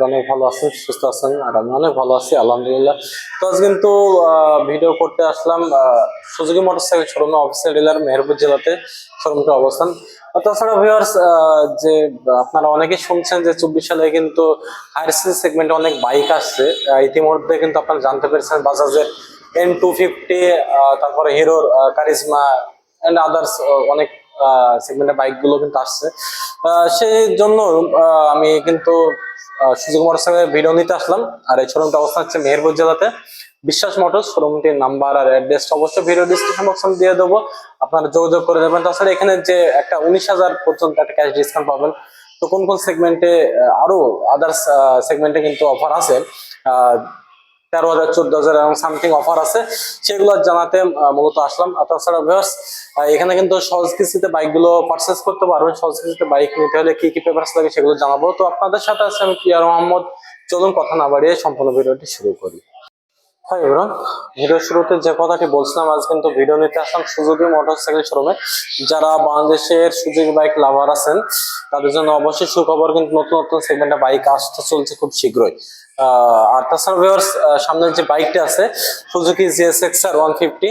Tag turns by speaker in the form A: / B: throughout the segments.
A: করি অনেক ভালো আছেন, সুস্থ আছেন, আর আমি অনেক ভালো আছি আলহামদুলিল্লাহ। তো আজ কিন্তু ভিডিও করতে আসলাম সুজুকি মোটরসাইকেল শোরুমে, অফিসিয়াল ডিলার মেহেরপুর জেলাতে শোরুমটির অবস্থান। তাছাড়া ভিউয়ার্স, যে আপনারা অনেকেই শুনছেন যে 24 সালে কিন্তু হায়ার সিসি সেগমেন্টে অনেক বাইক আসছে। ইতিমধ্যে কিন্তু আপনারা জানতে পেরেছেন বাজাজের N250, তারপরে হিরোর কারিজমা এন্ড আদার্স অনেক সেগমেন্টের বাইক গুলো কিন্তু আসছে। সেই জন্য আমি কিন্তু সুজুকি মোটরসাইকেলের ভিডিও নিতে আসলাম। আর এই শোরুমটা অবস্থান হচ্ছে মেহেরপুর জেলাতে, বিশ্বাস মোটরস। শোরুমটির নাম্বার আর অ্যাড্রেস অবশ্যই ভিডিও ডিসক্রিপশন বক্সে দিয়ে দেবো, আপনারা যোগাযোগ করে দেবেন। তাছাড়া এখানে যে একটা 19,000 পর্যন্ত একটা ক্যাশ ডিসকাউন্ট পাবেন। তো কোন কোন সেগমেন্টে, আরো আদার্স সেগমেন্টে কিন্তু অফার আছে, 13,000 14,000 এবং সামথিং অফার আছে, সেগুলো জানাতে মূলত আসলাম। তাছাড়া ভিউয়ার্স, এখানে কিন্তু সহজ কিস্তিতে বাইকগুলো পারচেস করতে পারবেন। সহজ কিস্তিতে বাইক নিতে হলে কি কি পেপারস লাগে সেগুলো জানাবো। তো আপনাদের সাথে আছে আমি পিয়ার মোহাম্মদ। চলুন কথা না বাড়িয়ে সম্পূর্ণ ভিডিওটি শুরু করি। হাই এভরিওয়ান, ভিডিও শুরুতে যে কথাটি বলছিলাম, আজ কিন্তু ভিডিও নিতে আসলাম সুজুকি মোটরসাইকেল শোরুমে। যারা বাংলাদেশের সুজুকি বাইক লাভার আছেন তাদের জন্য অবশ্যই সুখবর, কিন্তু নতুন নতুন সেগমেন্টে বাইক আসতে চলছে খুব শীঘ্রই। আর তাছাড়া ভিউয়ার্স, সামনের যে বাইকটা আছে সুজুকি জিএসএক্সআর 150,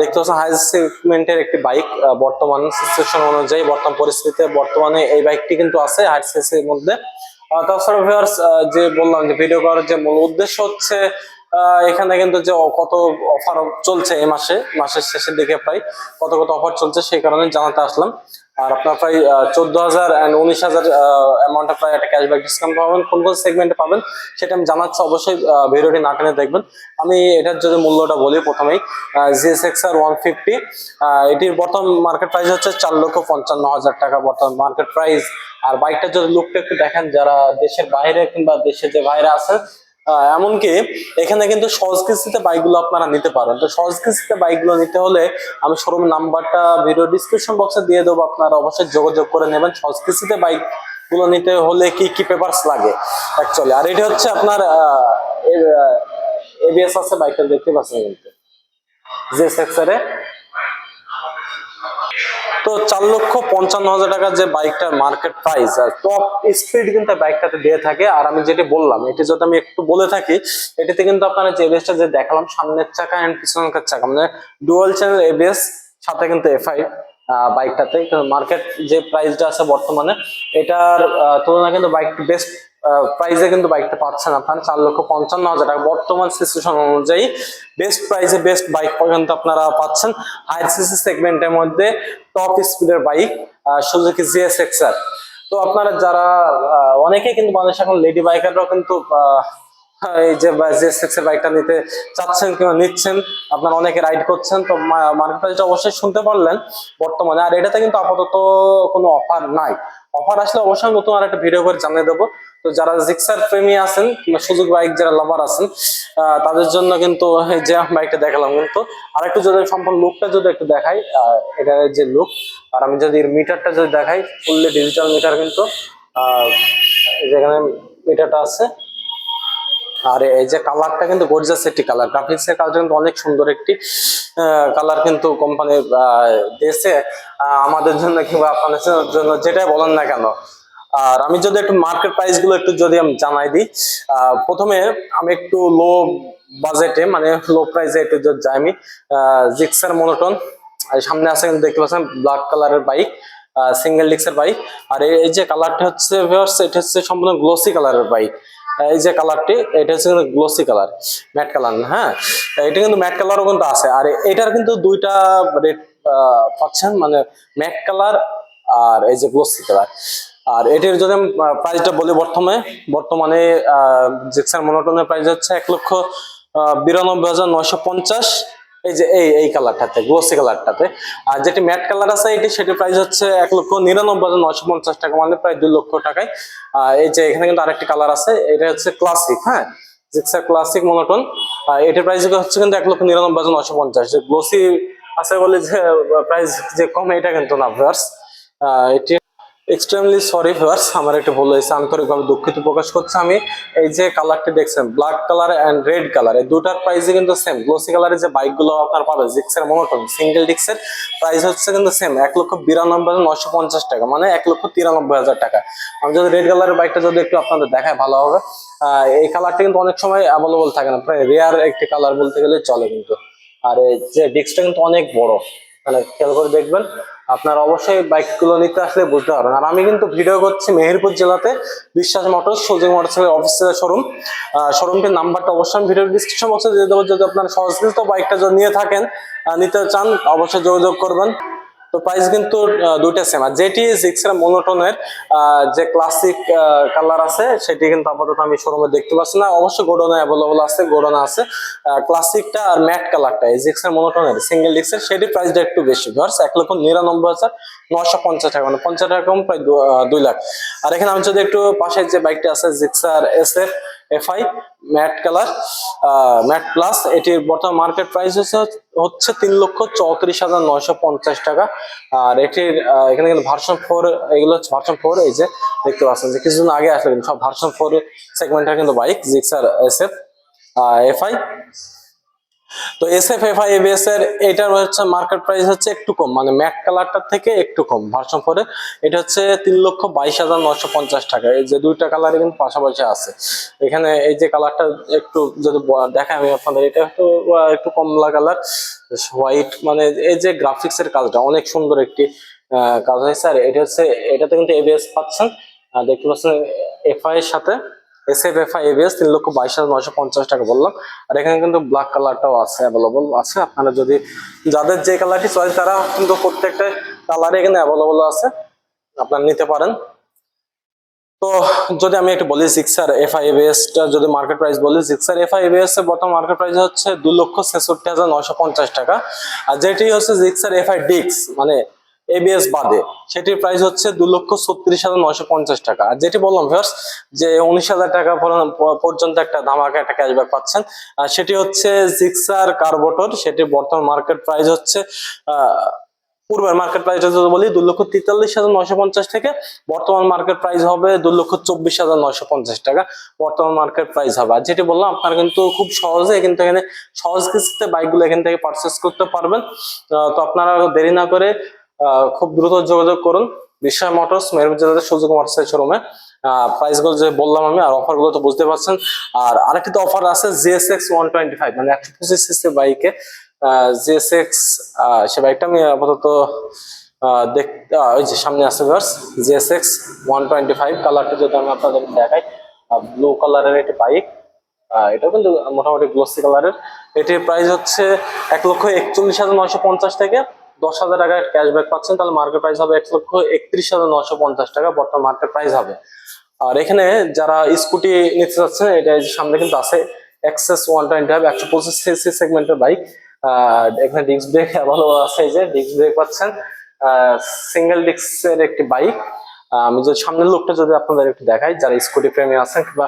A: দেখতে পাচ্ছেন হাই সেগমেন্টের একটি বাইক। বর্তমান সিচুয়েশন অনুযায়ী, বর্তমান পরিস্থিতিতে বর্তমানে এই বাইকটি কিন্তু আছে হাই সিসির মধ্যে। তাছাড়া ভিউয়ার্স, যে বললাম যে ভিডিও করার যে মূল উদ্দেশ্য হচ্ছে এখানে কিন্তু যে কত অফার চলছে এই মাসের শেষের দিকে প্রায় কত কত অফার চলছে, সেই কারণে জানাতে আসলাম। আর আপনার প্রায় 14,000 and 19,000 অ্যামাউন্টে প্রায় একটা ক্যাশব্যাক ডিসকাউন্ট পাবেন। কোন কোন সেগমেন্টে পাবেন সেটা আমি জানাচ্ছি, অবশ্যই ভিডিওটি না টেনে দেখবেন। আমি এটার যদি মূল্যটা বলি প্রথমেই, জিএসএক্সআর 150, এটির বর্তমান মার্কেট প্রাইস হচ্ছে 4,55,000 টাকা বর্তমান মার্কেট প্রাইস। আর বাইকটা যদি লুকটা একটু দেখেন, যারা দেশের বাইরে কিংবা দেশে যে বাইরে আছেন, এমনকি এখানে কিন্তু সহজ কিস্তিতে বাইকগুলো আপনারা নিতে পারেন। তো সহজ কিস্তিতে বাইকগুলো নিতে হলে আমি শোরুম নাম্বারটা ভিডিও ডিসক্রিপশন বক্সে দিয়ে দেবো, আপনারা অবশ্যই যোগাযোগ করে নেবেন। সহজ কিস্তিতে বাইক গুলো নিতে হলে কি কি পেপারস লাগে অ্যাকচুয়ালি। আর এটা হচ্ছে আপনার এবিএস আছে, বাইকটা দেখতে পাচ্ছেন কিন্তু জিএসএক্সআর। তো 4,55,000 টাকার যে বাইকটার মার্কেট প্রাইস, আর টপ স্পিড কিন্তু বাইকটাতে দিয়ে থাকে। আর আমি যেটা বললাম, এটি যদি আমি একটু বলে থাকি, এটাতে কিন্তু আপনারা যে এবিএসটা যে দেখালাম, সামনের চাকা এন্ড পিছনের চাকা মানে ডুয়াল চ্যানেল এবিএস, সাথে কিন্তু এফআই বাইকটাতে মার্কেট যে প্রাইসটা আছে বর্তমানে, এটার তুলনায় কিন্তু বাইকটি বেস্ট প্রাইসে কিন্তু বাইকটা পাচ্ছেন আপনার 4,55,000 টাকা বর্তমান সিচুয়েশন অনুযায়ী। বেস্ট প্রাইসে বেস্ট বাইক পর্যন্ত আপনারা পাচ্ছেন হায়ার সিসি সেগমেন্টের মধ্যে, টপ স্পিডের বাইক সুজুকি জিএসএক্সআর। তো আপনারা যারা অনেকেই কিন্তু বাংলাদেশে এখন লেডি বাইকাররাও কিন্তু এই যে জিএসএক্স এর বাইকটা নিতে চাচ্ছেন কিংবা নিচ্ছেন, আপনারা অনেকে রাইড করছেন। তো মার্কেট প্রাইসটা অবশ্যই শুনতে পারলেন বর্তমানে। আর এটাতে কিন্তু আপাতত কোনো অফার নাই, অফার আসলে অবশ্যই নতুন আর একটা ভিডিও করে জানিয়ে দেবো। তো যারা জিক্সার প্রেমী আছেন কিংবা সুজুকি বাইক যারা লাভার আছেন, তাদের জন্য কিন্তু যে বাইকটা দেখালাম। কিন্তু আরেকটু যদি সম্পূর্ণ লুকটা যদি একটু দেখাই, এটার যে লুক, আর আমি যদি মিটারটা যদি দেখাই, ফুললি ডিজিটাল মিটার কিন্তু, যেখানে মিটারটা আছে। আর এই যে কালারটা কিন্তু গর্জিয়াস একটি কালার, গ্রাফিক্স এর কালারটা কিন্তু অনেক সুন্দর একটি কালার কিন্তু কোম্পানি দিয়েছে আমাদের জন্য কিংবা আপনাদের জন্য, যেটাই বলেন না কেন। আর আমি যদি একটু মার্কেট প্রাইস গুলো একটু যদি আমি জানাই দিই, প্রথমে আমি একটু লো বাজেটে মানে লো প্রাইসে একটু যদি যাই, আমি জিক্সার মনোটন সামনে আছে কিন্তু দেখতে পাচ্ছেন ব্ল্যাক কালারের বাইক, সিঙ্গেল ডিস্কের বাইক। আর এই যে কালারটা হচ্ছে ভিউয়ার্স, এটা হচ্ছে সম্পূর্ণ গ্লোসি কালারের বাইক। এই যে কালারটি, এটা হচ্ছে গ্লোসি কালার, ম্যাট কালার না। হ্যাঁ, এটা কিন্তু ম্যাট কালারও কিন্তু আছে। আর এটার কিন্তু দুইটা রেড পাচ্ছেন, মানে ম্যাট কালার আর এই যে গ্লোসি কালার। আর এটির যদি আমি প্রাইসটা বলি, বর্তমানে জিক্সার মনোটনের প্রাইস হচ্ছে 1,92,950। এই যে এই কালারটাতে, গ্লোসি কালারটাতে। আর যেটি ম্যাট কালার আছে সেটির প্রাইস হচ্ছে 1,99,950 টাকা, মানে প্রায় 2 লক্ষ টাকায়। এই যে এখানে কিন্তু আরেকটি কালার আছে, এটা হচ্ছে ক্লাসিক। হ্যাঁ, জিক্সার ক্লাসিক মনোটন, এটির প্রাইস হচ্ছে কিন্তু 1,99,950। যে গ্লোসি আছে বলে যে প্রাইস যে কম, এটা কিন্তু না ভিউয়ার্স। এটি এক্সট্রিমলি সরি ভিউয়ার্স, আমার একটা ভুল হয়েছে, আন্তরিকভাবে দুঃখিত প্রকাশ করছি আমি। এই যে কালারটি দেখছেন, black colour and red colour, এই দুটার প্রাইসই কিন্তু সেম। গ্লোসি কালারের যে বাইকগুলো আপনার পাবেন জিক্সার মনোটন সিঙ্গেল ডিস্কের প্রাইস হচ্ছে কিন্তু সেম, 1,92,950 টাকা, মানে 1,93,000 টাকা। আমি যদি রেড কালারের বাইকটা যদি একটু আপনাদের দেখায় ভালো হবে। এই কালারটা কিন্তু অনেক সময় অ্যাভেলেবল থাকে না, প্রায় রেয়ার একটি কালার বলতে গেলে চলে কিন্তু। আর এই যে ডিস্কটা কিন্তু অনেক বড়, মানে খেয়াল করে দেখবেন। আপনারা অবশ্যই বাইক গুলো নিতে আসলে বুঝতে পারবেন। আর আমি কিন্তু ভিডিও করছি মেহেরপুর জেলাতে, বিশ্বাস মোটরস, সুজুকি মোটরসের অফিসিয়াল শোরুম। শোরুমটির নাম্বারটা অবশ্যই আমি ভিডিও ডিসক্রিপশন বক্সে দিয়ে দেবো। যদি আপনার সহজকৃত বাইকটা যদি নিয়ে থাকেন, নিতে চান, অবশ্যই যোগাযোগ করবেন। তো প্রাইস কিন্তু দুইটা সেম। আর যেটি জিক্সার মনোটনের যে ক্লাসিক কালার আছে, সেটি কিন্তু আপাতত আমি শোরুমে দেখতে পাচ্ছি না। অবশ্যই গোডাউনে অ্যাভেলেবল আছে, গোডাউনে আছে ক্লাসিকটা আর ম্যাট কালারটা, এই জিক্সার মনোটনের সিঙ্গেল ডিস্কের, সেটি প্রাইসটা একটু বেশি ভিউয়ার্স, 1,99,950 টাকা, মানে 50 টাকা কম, প্রায় 2 লাখ। আর এখানে আমি যদি একটু পাশে যে বাইকটা আছে Gixxer SF FI matte colour, matte plus, এটির বর্তমান মার্কেট প্রাইস হচ্ছে 3,34,950 টাকা। আর এটির এখানে কিন্তু ভার্সন 4, এগুলো হচ্ছে ভার্সন 4। এই যে দেখতে পাচ্ছেন যে কিছুদিন আগে আসলে কিন্তু সব ভার্সন 4 সেগমেন্টের কিন্তু বাইক জিক্সার SF FI। তো SF FI ABS এর এটার হচ্ছে মার্কেট প্রাইস হচ্ছে একটু কম, মানে ম্যাট কালারটার থেকে একটু কম ভার্সন 4 এ। এটা হচ্ছে 3,22,950 টাকা। এই যে দুইটা কালারই কিন্তু পাশাপাশি আছে। এখানে এই যে কালারটা একটু যদি দেখাই আমি আপনাদের, এটা একটু কমলা কালার হোয়াইট, মানে এই যে গ্রাফিক্স এর কাজটা অনেক সুন্দর একটি কাজ হয়েছে। আর এটা হচ্ছে, এটাতে কিন্তু ABS পাচ্ছেন, দেখতে পাচ্ছেন FI এর সাথে। SF FI ABS 3,22,950 টাকা বললাম। আর এখানে কিন্তু ব্ল্যাক কালারটাও আছে, অ্যাভেলেবল আছে। আপনারা যদি যাদের যে কালারটি চয়েস, তারা কিন্তু প্রত্যেকটা কালারে এখানে অ্যাভেলেবল আছে, আপনারা নিতে পারেন। তো যদি আমি একটু বলি জিক্সার FI ABS টা যদি মার্কেট প্রাইস বলি, জিক্সার FI ABS এর বর্তমান মার্কেট প্রাইস হচ্ছে 2,66,950 টাকা। আর যেটি হচ্ছে জিক্সার FI ডিক্স, মানে ABS বাদে, সেটির প্রাইস হচ্ছে 2,36,950 টাকা। আর যেটি বললাম ভিউয়ার্স, যে 19,000 টাকা পর্যন্ত একটা ধামাকা একটা ক্যাশব্যাক পাচ্ছেন, আর সেটি হচ্ছে জিক্সার কার্বোটর, সেটির বর্তমান মার্কেট প্রাইস হচ্ছে পূর্বের মার্কেট প্রাইস যদি বলি 2,43,950 থেকে বর্তমান মার্কেট প্রাইস হবে 2,24,950 টাকা বর্তমান মার্কেট প্রাইস হবে। আর যেটি বললাম, আপনারা কিন্তু খুব সহজে কিন্তু এখানে সহজ কিস্তিতে বাইকগুলো এখান থেকে পারচেস করতে পারবেন। তো আপনারা দেরি না করে খুব দ্রুত যোগাযোগ করুন বিস্ময় মোটরস, মেহেরপুর জেলাতে সুজুকি মোটরসের শোরুমে। প্রাইস গুলো যে বললাম আমি, আর অফার গুলো তো বুঝতে পারছেন। আর আরেকটি তো অফার আছে, GSX 125, মানে 125cc বাইকে GSX, সে বাইকটা আমি আপাতত দেখতে, ওই যে সামনে আছে ভার্স GSX 125 কালারটা যদি আমি আপনাদের দেখাই, ব্লু কালারের একটি বাইক। এটাও কিন্তু মোটামুটি গ্লোসি কালারের। এটির প্রাইস হচ্ছে 1,41,950 থেকে 10,000 টাকার ক্যাশব্যাক পাচ্ছেন, তাহলে মার্কেট প্রাইস হবে 1,31,950 টাকা বর্তমান মার্কেট প্রাইস হবে। আর এখানে যারা স্কুটি নিতে চাচ্ছেন, এটা সামনে কিন্তু আছে এক্সএস 125 125cc সেগমেন্টের বাইক। এখানে ডিস্ক ব্রেক ভালো আছে, এই যে ডিস্ক ব্রেক পাচ্ছেন, সিঙ্গেল ডিস্কের একটি বাইক। আমি যদি সামনের লোকটা যদি আপনাদের একটু দেখাই, যারা স্কুটি প্রেমী আছেন কিংবা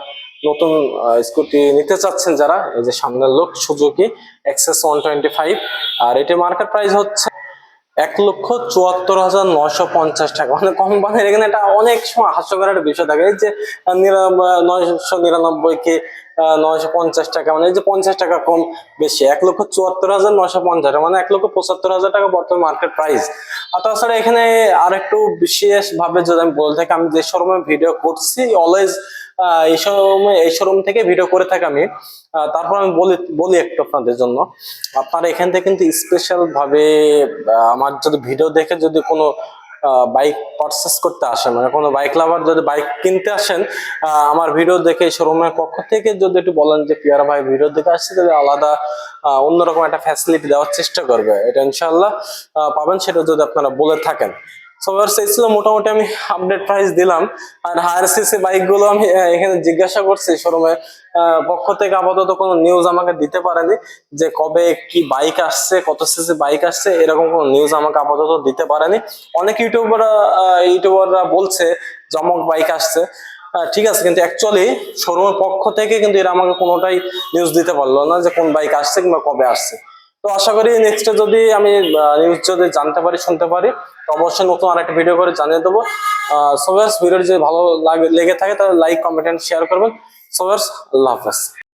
A: নতুন স্কুটি নিতে চাচ্ছেন যারা, এই যে সামনের লোক সুজুকি এক্সএস 125। আর এটির মার্কেট প্রাইস হচ্ছে 1,74,950 টাকা, মানে কোম্পানির এখানে এটা অনেক সময় হাস্যকর একটা বিষয় থাকে, এই যে 999 কি 950 টাকা, মানে এই যে 50 টাকা কম বেশি, 1,74,950 মানে 1,75,000 টাকা বর্তমান মার্কেট প্রাইস। আর তাছাড়া এখানে আর একটু বিশেষ ভাবে যদি আমি বলে থাকি, আমি যে শোরুমে ভিডিও করছি অলওয়েজ এই শোরুম থেকে ভিডিও করে থাকি আমি। তারপর আমি বলি একটু আপনাদের জন্য, আপনারা এখান থেকে কিন্তু স্পেশাল ভাবে আমার যদি ভিডিও দেখে যদি কোনো বাইক পারচেস করতে আসেন, মানে কোনো বাইক লাভার যদি বাইক কিনতে আসেন, আমার ভিডিও দেখে শোরুমের পক্ষ থেকে যদি একটু বলেন যে পিয়ারা ভাই ভিডিও দেখে আসছে, তাহলে আলাদা অন্যরকম একটা ফ্যাসিলিটি দেওয়ার চেষ্টা করবে, এটা ইনশাআল্লাহ পাবেন, সেটা যদি আপনারা বলে থাকেন। সো ভিউয়ার্স, এই ছিল মোটামুটি আমি আপডেট প্রাইস দিলাম। আর হায়ার সিসি বাইক গুলো আমি এখানে জিজ্ঞাসা করছি শোরুমের পক্ষ থেকে, আপাতত কোনো নিউজ আমাকে দিতে পারেনি যে কবে কি বাইক আসছে, কত সিসি বাইক আসছে, এরকম কোনো নিউজ আমাকে আপাতত দিতে পারেনি। অনেক ইউটিউবাররা বলছে জমক বাইক আসছে, ঠিক আছে, কিন্তু অ্যাকচুয়ালি শোরুমের পক্ষ থেকে কিন্তু এরা আমাকে কোনোটাই নিউজ দিতে পারলো না যে কোন বাইক আসছে কিংবা কবে আসছে। তো আশা করি নেক্সটে যদি আমি নিউজ যদি জানতে পারি শুনতে পারি তো অবশ্যই নতুন আরেকটা ভিডিও করে জানিয়ে দেবো। সো ভিডিওটি যদি ভালো লেগে থাকে তাহলে লাইক কমেন্ট এন্ড শেয়ার করবেন। সো আল্লাহ হাফেজ।